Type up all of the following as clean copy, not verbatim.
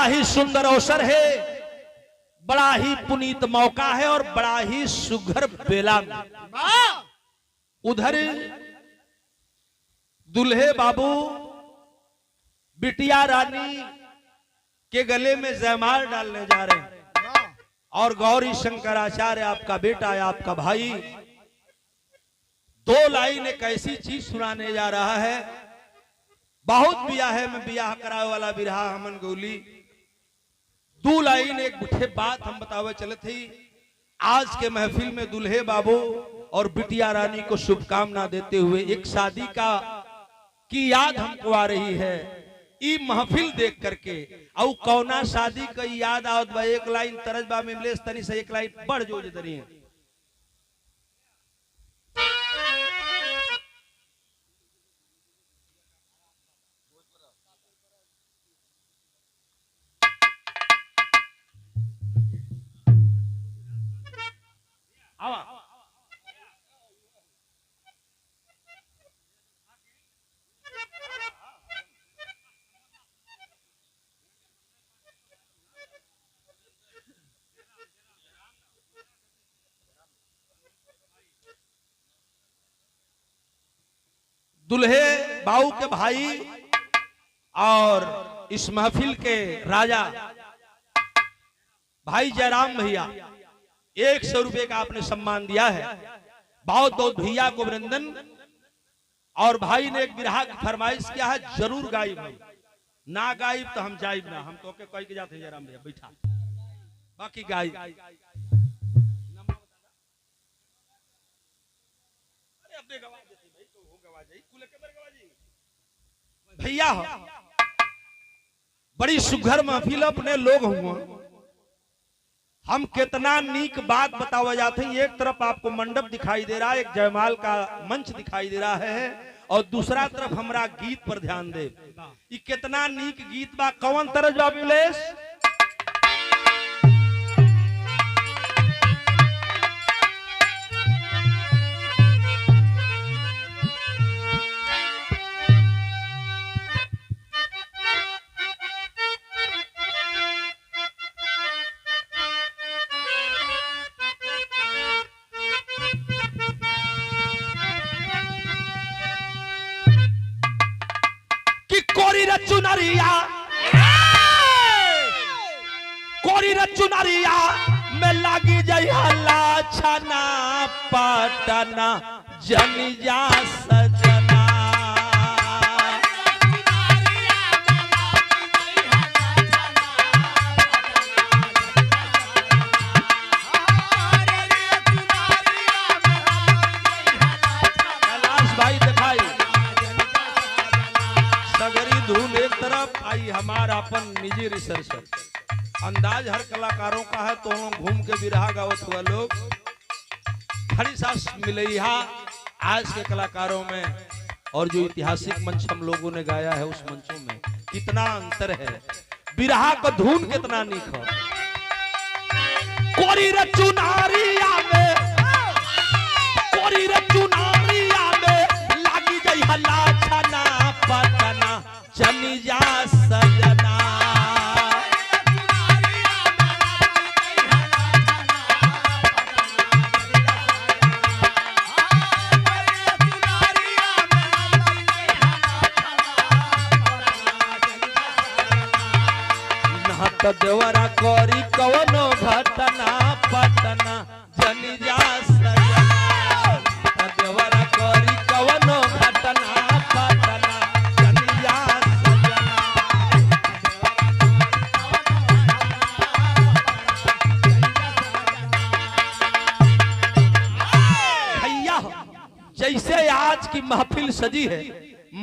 ही सुंदर अवसर है, बड़ा ही पुनीत मौका है और बड़ा ही सुघर बेला में उधर दुल्हे बाबू बिटिया रानी के गले में जयमाल डालने जा रहे हैं और गौरी शंकराचार्य आपका बेटा है, आपका भाई 2 लाइन एक ऐसी चीज सुनाने जा रहा है। बहुत बियाह है में बियाह करावे वाला बिरहा हमन गोली 2 लाइन एक गुठे बात हम बतावे चले थी। आज के महफिल में दुल्हे बाबू और बिटिया रानी को शुभकामना देते हुए एक शादी का की याद हमको आ रही है। ई महफिल देख करके और कौना शादी का याद आवत बा, एक लाइन तरजबा में मिले तनी से एक लाइन बढ़ जो जतनी है। आवा दुल्हे बाऊ के भाई और इस महफिल के राजा भाई जयराम भैया 100 रुपए का आपने सम्मान दिया है। बहुत बहुत भैया को अभिनंदन। और भाई ने एक बिरहा की फरमाइश किया है, जरूर गाइब भाई, ना गाइब तो हम जाइब ना, हम तो के कह के जाते हैं जयराम भैया बैठा, बाकी गाइब भैया हो। बड़ी सुघर महफिल अपने लोग हुआ, हम कितना नीक बात बतावा जाते हैं। एक तरफ आपको मंडप दिखाई दे रहा है, एक जयमाल का मंच दिखाई दे रहा है और दूसरा तरफ हमरा गीत पर ध्यान दे। ये कितना नीक गीत बा, कौन तरज बा विमलेश? कोरी रचुनरिया में लागी जई हल्ला छना पटना जनी जा सजना। कैलाश भाई दिखाई सगरी धूम एक तरफ आई, हमारा अपन निजी रिसर्चर अंदाज हर कलाकारों का है, तो हम घूम के बिरहा गावत हुआ लोग खड़ी सांस मिलैहा आज के कलाकारों में और जो ऐतिहासिक मंच हम लोगों ने गाया है उस मंचों में कितना अंतर है, बिरहा का धुन कितना नीक हो। कोरी रचुनारिया में, कोरी रचुनारिया में लागी गई हल्ला छना पटना जनी जा सजना। देवरा कोरी कवनो घटना पटना जनी जा सजना। देवरा कोरी कवनो घटना पटना जनी जा सजना। भैया जैसे आज की महफिल सजी है,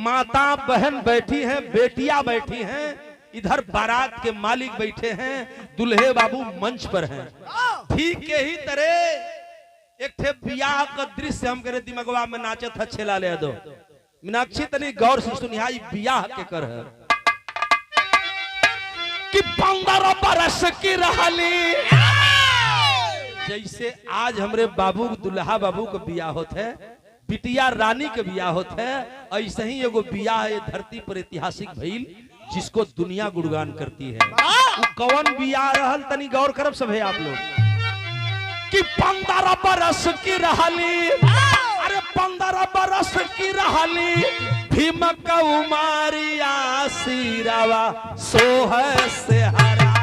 माता बहन बैठी हैं, बेटियां बैठी हैं, इधर बारात के मालिक बैठे हैं, दुल्हे बाबू मंच पर हैं। ठीक के ही तरह एक थे बियाह का दृश्य हम करे दिमागवा में नाचत अच्छे ला ले दो। मीनाक्षी तनी गौर से सुनिया, बियाह के कर है कि 15 बरस की रहली। जैसे आज हमरे बाबू दुल्हा बाबू का बियाह होता है, बिटिया रानी के बियाह होता है, ऐसे ही एगो बियाह है धरती पर ऐतिहासिक भइल जिसको दुनिया गुणगान करती है। वो कौन बिया रहल तनी गौर करब सब है आप लोग कि 15 बरस की रहली, अरे 15 बरस की रहली भीम कौमारिया सिरावा सोह से हरा।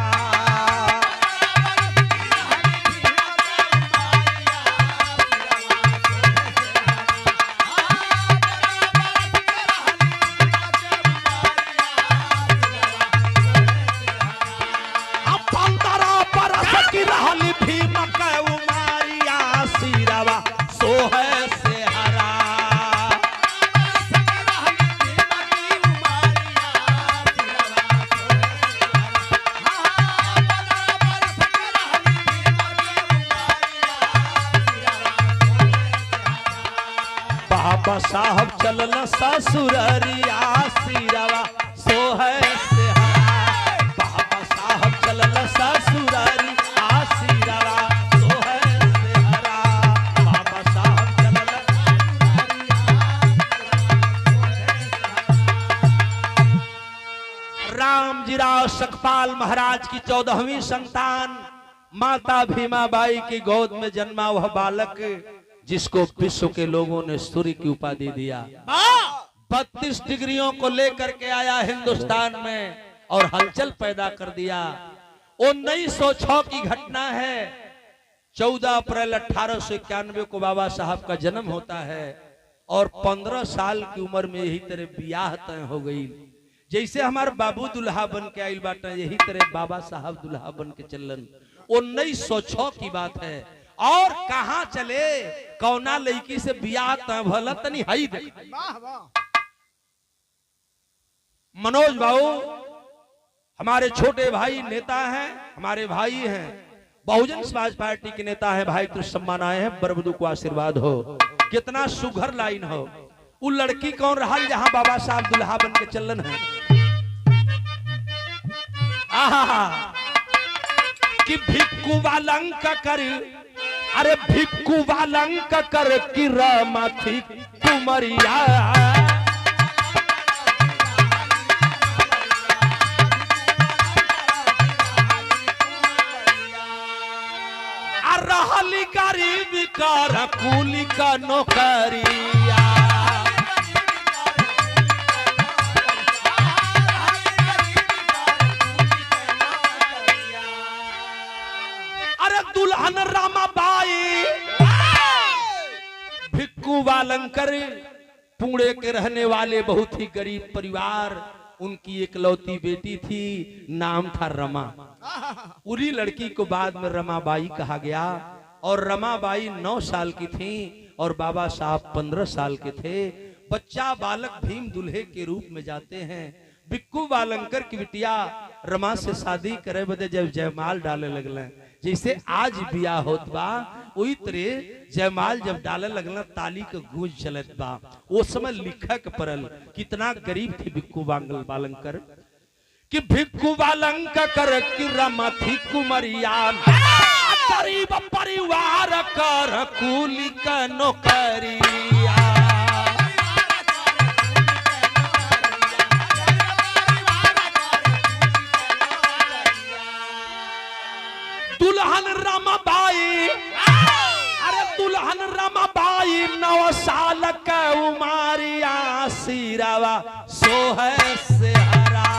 भीम कौमारिया सिरावा सोह से हरा। बाबा साहब चलल ससुररिया सिरावा सोह से हरा। बाबा साहब चलल ससुररिया रामजीराव सकपाल महाराज की 14वीं संतान माता भीमाबाई की गोद में जन्मा वह बालक जिसको विश्व के लोगों ने सूर्य की उपाधि दिया। 32 डिग्रियों को लेकर के आया हिंदुस्तान में और हलचल पैदा कर दिया। 1906 की घटना है। 14 अप्रैल 1891 को बाबा साहब का जन्म होता है और 15 साल की उम्र में यही तरह ब्याह तय हो गई। जैसे हमारे बाबू दुल्हा बन के आइल बाटा, यही तरह बाबा साहब दुल्हा बन के चलन। 1906 की बात है। और कहां चले, कौना लड़की से बियाह तय भला तनी हई दे। मनोज बाबू हमारे छोटे भाई नेता हैं, हमारे भाई हैं, बहुजन समाज पार्टी के नेता हैं। भाई तो सम्मान आए हैं, बरबदू को आशीर्वाद हो। कितना सुघर लाइन हो। वो लड़की कौन रहा जहां बाबा साहब दुल्हा बन के चलन है। आहा कि भिक्कू वालंक कर, अरे भिक्कू वालंक कर कि रमा थी कुमरिया। रहली गरीब का कुली का नौकरिया। दुल्हन रामाबाई भिक्कू वालंकर पुणे के रहने वाले बहुत ही गरीब परिवार। उनकी एकलौती बेटी थी, नाम था रमा। पूरी लड़की को बाद में रमाबाई कहा गया। और रमाबाई 9 साल की थी और बाबा साहब 15 साल के थे। बच्चा बालक भीम दुल्हे के रूप में जाते हैं। भिक्कू वालंकर की बिटिया रमा से शादी करे बदे जब जयमाल डाले लगल, जैसे आज बिया होत बा वही तरह जयमाल जब डाले लगल ताली के गूंज चलत बा। वो समय लिखक पड़ल। कितना गरीब थी भिक्कू वालंकर कि भिक्कू वालंकर की रमा थी कुमरिया। गरीब परिवार कर कुली का नौकरिया। दुल्हन रमाबाई, अरे दुल्हन रमाबाई 9 साल का उमारिया सिरावा सोह से हरा।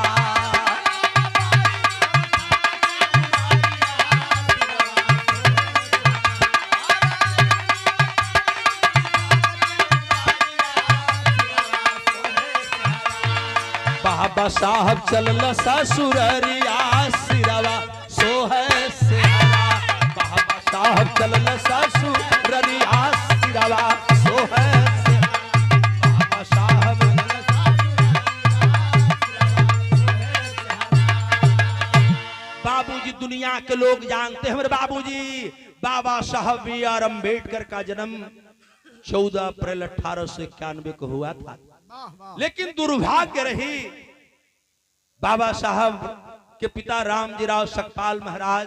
बाबा साहब चलल ससुररिया सिरावा सोह से हरा। बाबा साहब चलल ससुररिया सिरावा सोह से। बाबा साहब बाबूजी दुनिया के लोग जानते हैं हमारे बाबूजी बाबा साहब बी आर अम्बेडकर का जन्म 14 अप्रैल 1891 को हुआ था। लेकिन दुर्भाग्य रही बाबा साहब के पिता रामजीराव सकपाल महाराज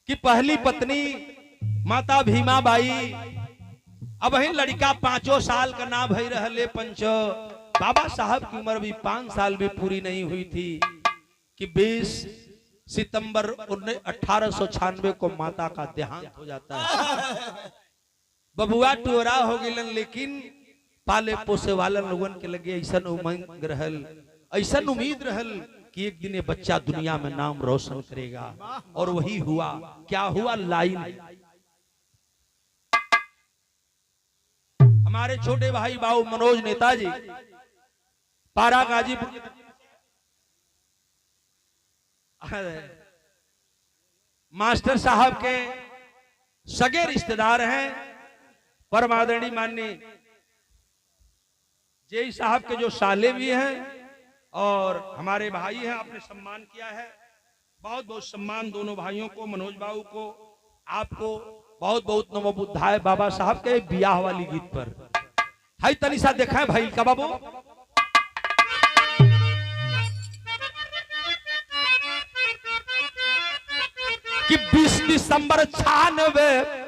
की पहली पत्नी माता भीमाबाई। अब ही लड़का 5 साल का ना भई रहले पंचो बाबा साहब की उम्र भी 5 साल भी पूरी नहीं हुई थी कि 20 सितंबर 1896 को माता का देहांत हो जाता है। बबुआ टोरा हो गिलन, लेकिन पाले पोसे वालन लोगन के लगे ऐसा उमंग रहल, ऐसा उम्मीद रहल कि एक दिन ये बच्चा दुनिया में नाम रोशन करेगा। और वही हुआ। क्या हुआ? लाइन। हमारे छोटे भाई बाबू मनोज नेताजी पारा गाजीपुर मास्टर साहब के सगे रिश्तेदार हैं। परम आदरणीय माननीय जेई साहब के जो साले भी हैं और हमारे भाई हैं, आपने सम्मान किया है। बहुत बहुत सम्मान दोनों भाइयों को, मनोज बाबू को, आपको बहुत बहुत नमो बुद्धाय। बाबा साहब के ब्याह वाली गीत पर हाई तनिषा देखा है भाई का बाबू। कि 20 दिसंबर 96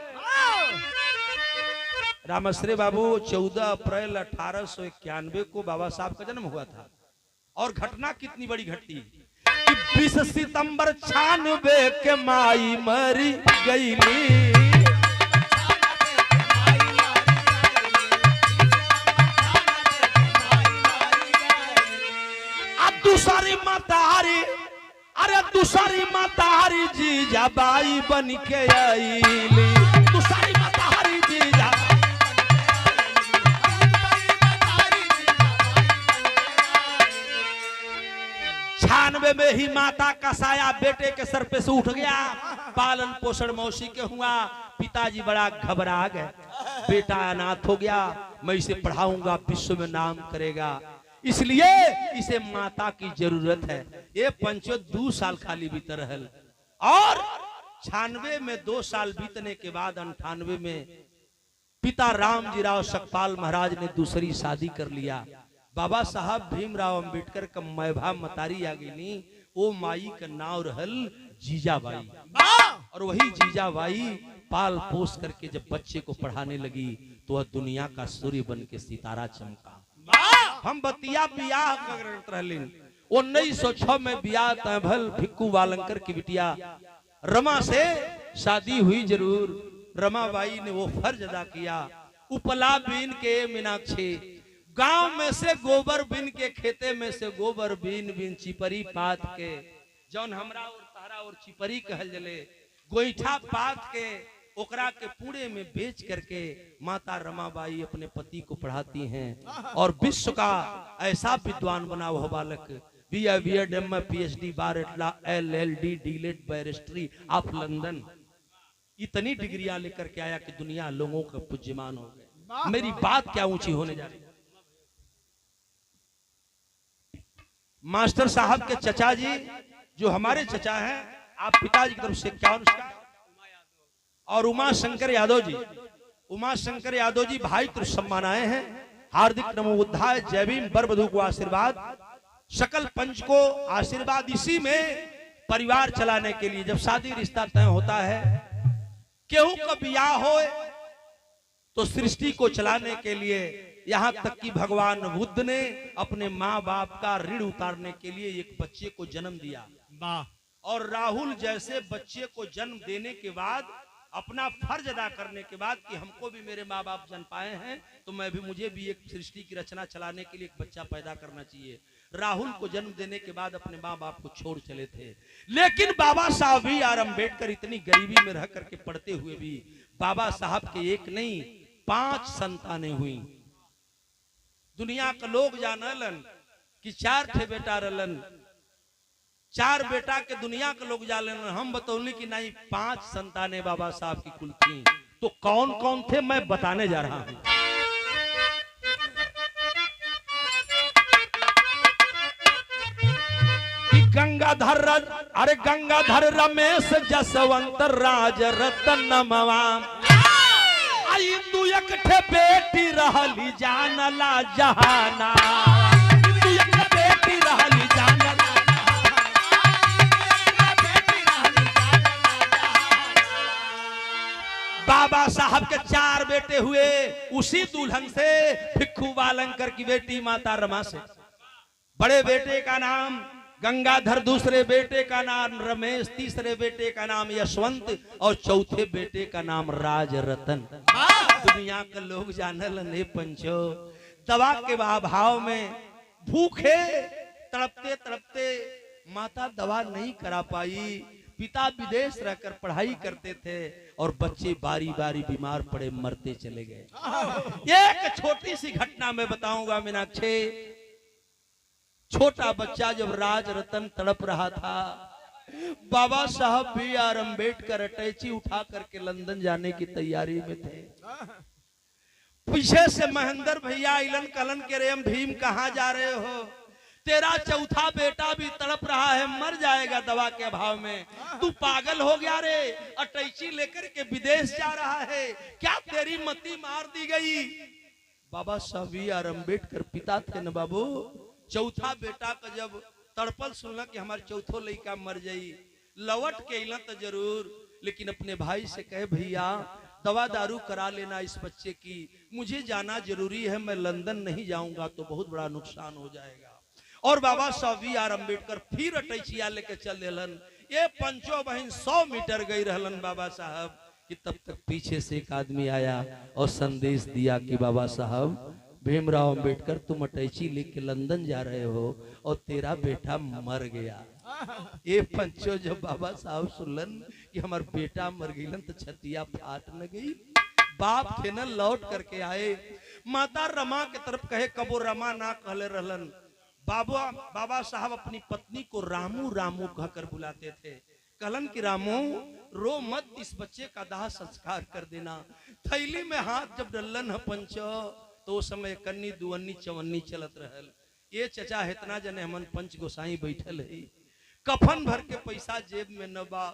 रामश्री बाबू 14 अप्रैल 1891 को बाबा साहब का जन्म हुआ था। और घटना कितनी बड़ी घटी कि 20 सितंबर 96 के माई मरी गईली। दूसरी मतारी, अरे दूसरी मतारी जीजा बाई बन के आईली। दूसरी मतारी जीजा 96 में ही माता का साया बेटे के सर पे से उठ गया। पालन पोषण मौसी के हुआ। पिताजी बड़ा घबरा गए, बेटा अनाथ हो गया, मैं इसे पढ़ाऊंगा, विश्व में नाम करेगा, इसलिए इसे माता की जरूरत है। ये पंचो 2 साल खाली बीत रहल। और 96 में 2 साल बीतने के बाद 98 में पिता रामजी राव सकपाल महाराज ने दूसरी शादी कर लिया। बाबा साहब भीमराव अंबेडकर का मैभा मतारी आ गई। वो माई का नाम रहल जीजाबाई। और वही जीजाबाई पाल पोस करके जब बच्चे को पढ़ाने लगी तो वह दुनिया का सूर्य बन के सितारा चमका। हम बतिया बियाह करत रहलिन। 1906 में बियाह तभल भिक्कू वालंकर की बिटिया रमा से शादी हुई जरूर। रमाबाई ने वो फर्ज अदा किया। उपला बीन के मीनाक्षी, गांव में से गोबर बीन के, खेते में से गोबर बीन बीन चिपरी पात के, जौन हमरा और तारा और चिपरी कहल जले, गोईठा पात के ओकरा के पूरे में बेच करके माता रमाबाई अपने पति को पढ़ाती हैं। और विश्व का ऐसा विद्वान बना वह बालक BA BEd MA PhD bar LLD DLitt barristry of London, इतनी डिग्रियां लेकर के आया कि दुनिया लोगों का पूज्यमान हो गए। मेरी बात क्या ऊंची होने जा रही। मास्टर साहब के चचा जी जो हमारे चचा हैं, आप पिताजी की तरफ से क्या अनुष्कार, और उमा शंकर यादव जी, उमा शंकर यादव जी भाई तरफ सम्मान आए हैं। हार्दिक नमो बुद्धाय, जय भीम। बर वधू को आशीर्वाद, सकल पंच को आशीर्वाद। इसी में परिवार चलाने के लिए जब शादी रिश्ता तय होता है, केहू का ब्याह हो तो सृष्टि को चलाने के लिए, यहाँ तक कि भगवान बुद्ध ने अपने माँ बाप का ऋण उतारने के लिए एक बच्चे को जन्म दिया। और राहुल जैसे बच्चे को जन्म देने के बाद, अपना फर्ज अदा करने के बाद कि हमको भी मेरे माँ बाप जन्म पाए हैं तो मुझे भी एक सृष्टि की रचना चलाने के लिए एक बच्चा पैदा करना चाहिए। राहुल को जन्म देने के बाद अपने माँ बाप को छोड़ चले थे। लेकिन बाबा साहब भी और अम्बेडकर इतनी गरीबी में रह करके पढ़ते हुए भी बाबा साहब के एक नहीं 5 संतानें हुई। दुनिया के लोग जानलन कि 4 ठे बेटा रहलन, 4 बेटा के दुनिया के लोग जानलन। हम बतौली कि नहीं 5 संतानें बाबा साहब की कुल थी। तो कौन कौन थे मैं बताने जा रहा हूं। गंगाधर, अरे गंगाधर रमेश जसवंत राज रतन मवा, आई तू एक ठे बेटी रहली जानला जहाना, तू एक बेटी रहली जानला। बाबा साहब के 4 बेटे हुए। उसी दुल्हन से भिक्षु बालंकर की बेटी माता रमा से। बड़े बेटे का नाम गंगाधर, दूसरे बेटे का नाम रमेश, तीसरे बेटे का नाम यशवंत और चौथे बेटे का नाम राजरतन। दुनिया के लोग जानल ने पंचो, दवा के अभाव में भूखे तड़पते तड़पते माता दवा नहीं करा पाई। पिता विदेश रहकर पढ़ाई करते थे और बच्चे बारी बारी बीमार पड़े, मरते चले गए। एक छोटी सी घटना मैं बताऊंगा मीनाक्षी। छोटा बच्चा जब राजरतन तड़प रहा था, बाबा साहब B.R. अम्बेडकर अटैची उठा करके लंदन जाने की तैयारी में थे। पीछे से महेंद्र भैया इलन कलन के रेम भीम कहां जा रहे हो, तेरा चौथा बेटा भी तड़प रहा है, मर जाएगा दवा के अभाव में, तू पागल हो गया रे, अटैची लेकर के विदेश जा रहा है, क्या तेरी मति मार दी गई। बाबा साहब B.R. अम्बेडकर पिता थे न बाबू। चौथा बेटा का जब तड़पल सुनला कि हमारे चौथो लड़का मर जाई, लौट के इला तो जरूर, लेकिन अपने भाई से कहे भैया दवा दारू करा लेना इस बच्चे की, मुझे जाना जरूरी है, मैं लंदन नहीं जाऊंगा तो बहुत बड़ा नुकसान हो जाएगा। और बाबा साहब B.R. अम्बेडकर फिर अटैचिया लेके चल दिलन। ये पंचो बहन 100 मीटर गई रहलन बाबा साहब कि तब तक पीछे से एक आदमी आया और संदेश दिया कि बाबा साहब भीमराव अम्बेडकर तुम अटैची लेके लंदन जा रहे हो और तेरा बेटा मर गया। ये पंचो जब बाबा साहब सुनलन कि हमार बेटा मर गईलन तो छतिया फाट न गई। बाप थे न, लौट करके आए, माता रमा के तरफ कहे, कबो रमा ना कहले रहलन। बाबा साहब अपनी पत्नी को रामू रामू कहकर बुलाते थे। कहलन कि रामू रो मत, इस बच्चे का दाह संस्कार कर देना। थैली में हाथ जब डलन है पंचो तो उस समय कन्नी दुअन्नी चवन्नी चलत रहल। ये चचा इतना जने हमन पंच गोसाई बैठल है, कफन भर के पैसा जेब में न बा।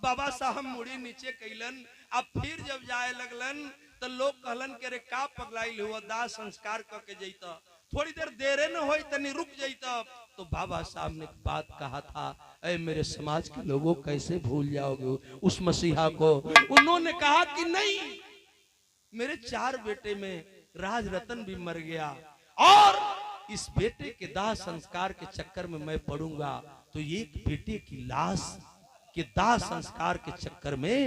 बाबा साहब मुड़ी नीचे कैलन। अब फिर जब जाए लगलन तो लोग कहलन के रे का पगलाइल हुआ, दाह संस्कार करके जैता, थोड़ी देर देरे न हो तनी रुक जैता। तो बाबा साहब ने बात कहा था, ऐ मेरे समाज के लोगों कैसे भूल जाओगे उस मसीहा को। उन्होंने कहा कि नहीं, मेरे 4 बेटे में राजरतन भी मर गया और इस बेटे के दाह संस्कार के चक्कर में मैं पड़ूंगा तो एक बेटे की लाश के दाह संस्कार के चक्कर में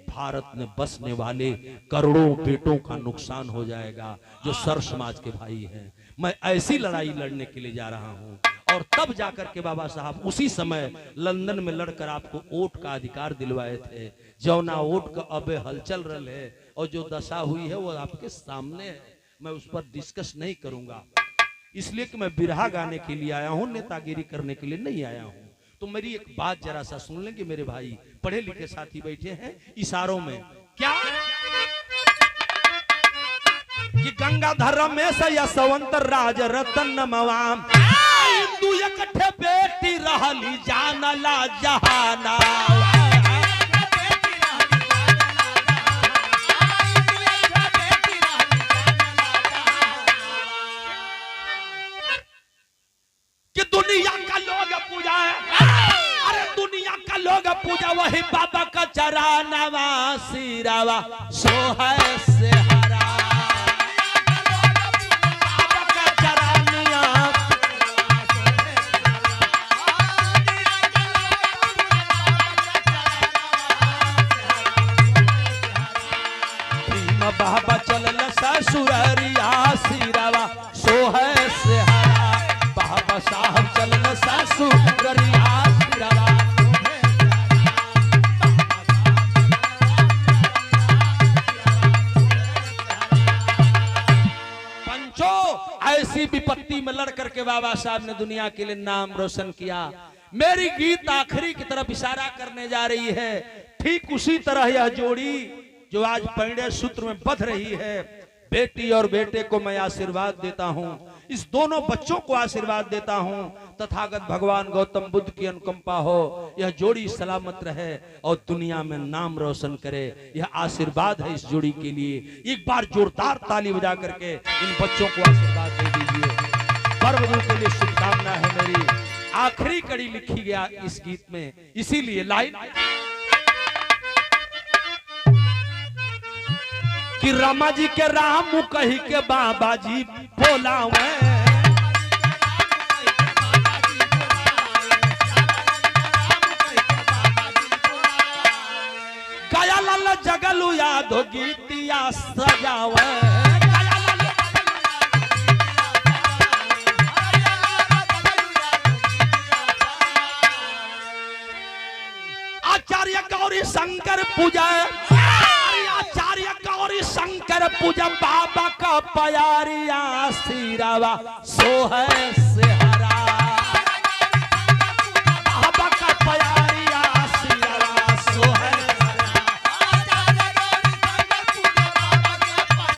भारत में बसने वाले करोड़ों बेटों का नुकसान हो जाएगा जो सर समाज के भाई हैं। मैं ऐसी लड़ाई लड़ने के लिए जा रहा हूं। और तब जाकर के बाबा साहब उसी समय लंदन में लड़कर आपको वोट का अधिकार दिलवाए थे। जौना वोट का अबे हलचल रल है और जो दशा हुई है वो आपके सामने है, मैं उस पर डिस्कस नहीं करूंगा, इसलिए कि मैं बिरहा गाने के लिए आया हूं, नेतागिरी करने के लिए नहीं आया हूं। तो मेरी एक बात जरा सा सुन लेंगे मेरे भाई, पढ़े लिखे साथी बैठे हैं इशारों में। क्या कि गंगाधर रमेश यशवंत राजरतन मवाम हिंदू इकट्ठे बेटी रहली जानला जहाना। कि दुनिया का लोग पूजा है, अरे दुनिया का लोग पूजा वही बाबा का चरानवा सिरावा सो है से हरा। बाबा का चरानिया भीम बाबा चलल ससुररिया सिरावा सो है से हरा। बाबा साहब चलन ससुररिया सिरावा। पंचो ऐसी विपत्ति में लड़ करके बाबा साहब ने दुनिया के लिए नाम रोशन किया। मेरी गीत आखिरी की तरफ इशारा करने जा रही है। ठीक उसी तरह यह जोड़ी जो आज परिणय सूत्र में बंध रही है, बेटी और बेटे को मैं आशीर्वाद देता हूं, इस दोनों बच्चों को आशीर्वाद देता हूं। तथागत भगवान गौतम बुद्ध की अनुकंपा हो, यह जोड़ी सलामत रहे और दुनिया में नाम रोशन करे, यह आशीर्वाद है इस जोड़ी के लिए। एक बार जोरदार ताली बजा करके इन बच्चों को आशीर्वाद दे दीजिए। परवधू के लिए शुभकामना है मेरी। आखिरी कड़ी लिखी गया इस गीत में, इसीलिए लाइन कि रामा जी के राम कही के बाबा जी बोलावे गया लाल जगलू यादो गीतिया सजावे आचार्य गौरी शंकर पूजा आचार्य गौरी शंकर पूजा बाबा का प्यारिया सिरावा सोहे से